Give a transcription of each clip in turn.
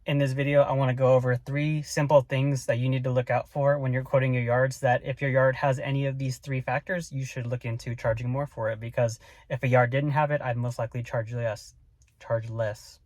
In this video, I want to go over 3 simple things that you need to look out for when you're quoting your yards, that if your yard has any of these 3 factors, you should look into charging more for it, because if a yard didn't have it, I'd most likely charge less.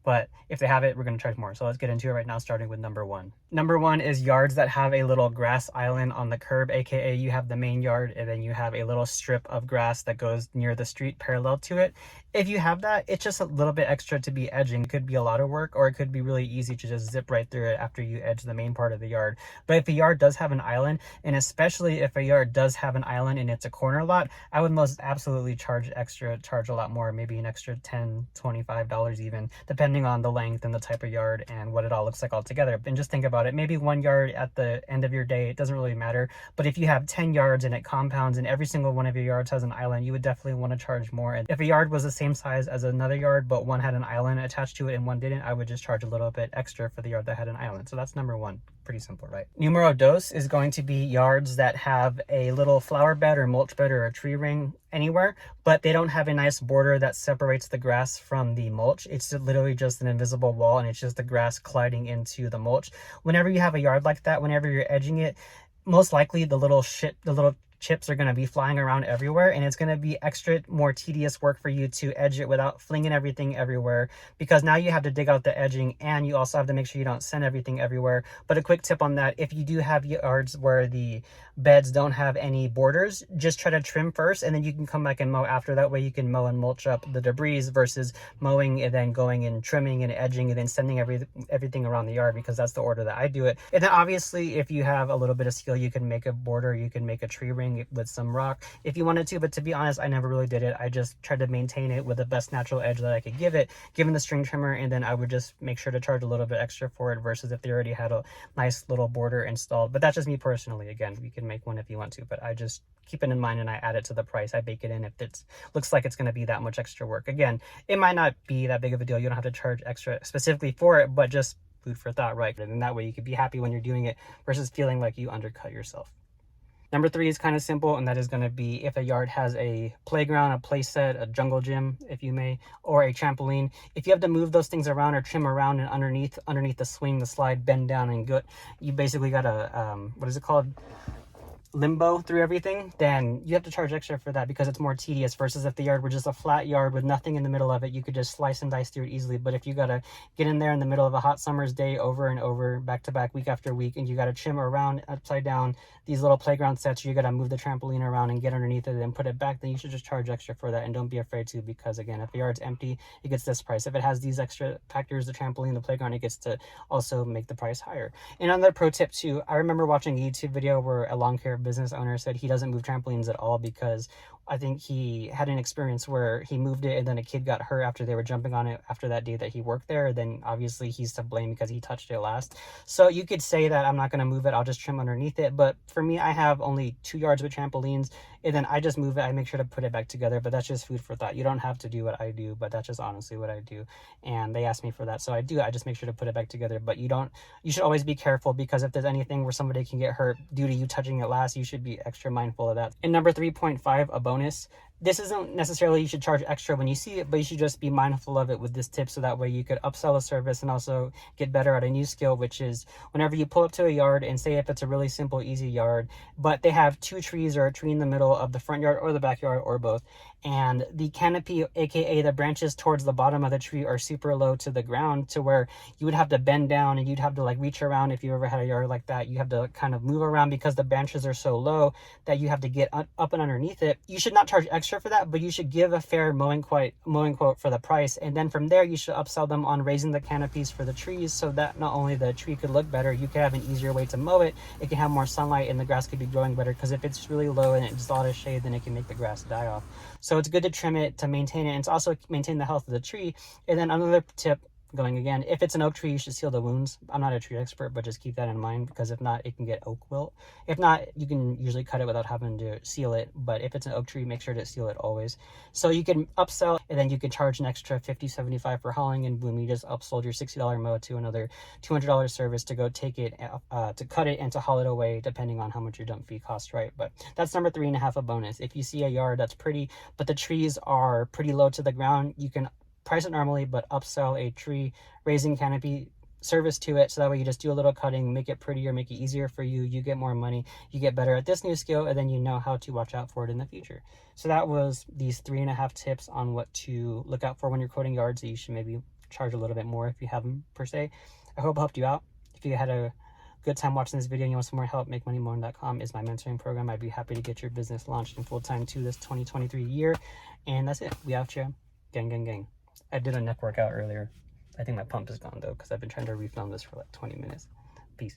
But if they have it, we're going to charge more. So let's get into it right now, starting with number 1. Number 1 is yards that have a little grass island on the curb, aka you have the main yard and then you have a little strip of grass that goes near the street parallel to it. If you have that, it's just a little bit extra to be edging. It could be a lot of work, or it could be really easy to just zip right through it after you edge the main part of the yard. But if a yard does have an island, and especially if a yard does have an island and it's a corner lot, I would most absolutely charge a lot more, maybe an extra $10, $25 even, depending on the length and the type of yard and what it all looks like all together. And just think about it, maybe 1 yard at the end of your day, it doesn't really matter. But if you have 10 yards and it compounds and every single one of your yards has an island, you would definitely want to charge more. And if a yard was the same size as another yard, but one had an island attached to it and one didn't, I would just charge a little bit extra for the yard that had an island. So that's number 1. Pretty simple, right? Numero dos is going to be yards that have a little flower bed or mulch bed or a tree ring anywhere, but they don't have a nice border that separates the grass from the mulch. It's literally just an invisible wall, and it's just the grass colliding into the mulch. Whenever you have a yard like that, whenever you're edging it, most likely the little chips are going to be flying around everywhere, and it's going to be more tedious work for you to edge it without flinging everything everywhere, because now you have to dig out the edging and you also have to make sure you don't send everything everywhere. But a quick tip on that, if you do have yards where the beds don't have any borders, just try to trim first and then you can come back and mow after. That way you can mow and mulch up the debris versus mowing and then going and trimming and edging and then sending everything around the yard, because that's the order that I do it. And then obviously if you have a little bit of skill, you can make a border, you can make a tree ring with some rock if you wanted to. But to be honest, I never really did it. I just tried to maintain it with the best natural edge that I could give it, given the string trimmer, and then I would just make sure to charge a little bit extra for it versus if they already had a nice little border installed. But that's just me personally. Again, you can make one if you want to, but I just keep it in mind and I add it to the price. I bake it in if it looks like it's going to be that much extra work. Again, it might not be that big of a deal. You don't have to charge extra specifically for it, but just food for thought, right? And that way you can be happy when you're doing it versus feeling like you undercut yourself. Number 3 is kind of simple, and that is going to be if a yard has a playground, a play set, a jungle gym, if you may, or a trampoline. If you have to move those things around or trim around and underneath the swing, the slide, bend down and good, you basically got a, what is it called? Limbo through everything, then you have to charge extra for that because it's more tedious versus if the yard were just a flat yard with nothing in the middle of it, you could just slice and dice through it easily. But if you got to get in there in the middle of a hot summer's day over and over, back to back, week after week, and you got to trim around upside down these little playground sets, you got to move the trampoline around and get underneath it and put it back, then you should just charge extra for that. And don't be afraid to, because again, if the yard's empty, it gets this price. If it has these extra factors, the trampoline, the playground, it gets to also make the price higher. And another pro tip too, I remember watching a YouTube video where a lawn care business owner said he doesn't move trampolines at all because I think he had an experience where he moved it and then a kid got hurt after they were jumping on it after that day that he worked there. Then obviously he's to blame because he touched it last. So you could say that I'm not going to move it, I'll just trim underneath it. But for me, I have only 2 yards with trampolines, and then I just move it. I make sure to put it back together, but that's just food for thought. You don't have to do what I do, but that's just honestly what I do. And they asked me for that, so I do. I just make sure to put it back together. But you should always be careful, because if there's anything where somebody can get hurt due to you touching it last, you should be extra mindful of that. And number 3.5, a bonus. This isn't necessarily you should charge extra when you see it, but you should just be mindful of it with this tip, so that way you could upsell a service and also get better at a new skill, which is whenever you pull up to a yard, and say if it's a really simple, easy yard, but they have 2 trees or a tree in the middle of the front yard or the backyard or both, and the canopy, aka the branches towards the bottom of the tree, are super low to the ground to where you would have to bend down and you'd have to like reach around. If you ever had a yard like that, you have to kind of move around because the branches are so low that you have to get up and underneath it. You should not charge extra for that, but you should give a fair mowing quote for the price, and then from there you should upsell them on raising the canopies for the trees, so that not only the tree could look better, you could have an easier way to mow it, it can have more sunlight, and the grass could be growing better, because if it's really low and it's a lot of shade, then it can make the grass die off. So it's good to trim it to maintain it, and to also maintain the health of the tree. And then another tip, going again, if it's an oak tree, you should seal the wounds. I'm not a tree expert, but just keep that in mind, because if not, it can get oak wilt. If not, you can usually cut it without having to seal it, but if it's an oak tree, make sure to seal it always. So you can upsell, and then you can charge an extra $50, $75 for hauling, and boom, you just upsold your $60 mow to another $200 service to go take it, to cut it and to haul it away, depending on how much your dump fee costs, right? But that's number 3.5, a bonus. If you see a yard that's pretty, but the trees are pretty low to the ground, you can price it normally, but upsell a tree raising canopy service to it, so that way you just do a little cutting, make it prettier, make it easier for you, you get more money, you get better at this new skill, and then you know how to watch out for it in the future. So that was these 3.5 tips on what to look out for when you're quoting yards that you should maybe charge a little bit more if you have them per se. I hope it helped you out. If you had a good time watching this video and you want some more help, makemoneymowing.com is my mentoring program. I'd be happy to get your business launched in full time to this 2023 year. And that's it. We out here. Gang, gang, gang. I did a neck workout earlier. I think my pump is gone though, because I've been trying to refilm this for like 20 minutes. Peace.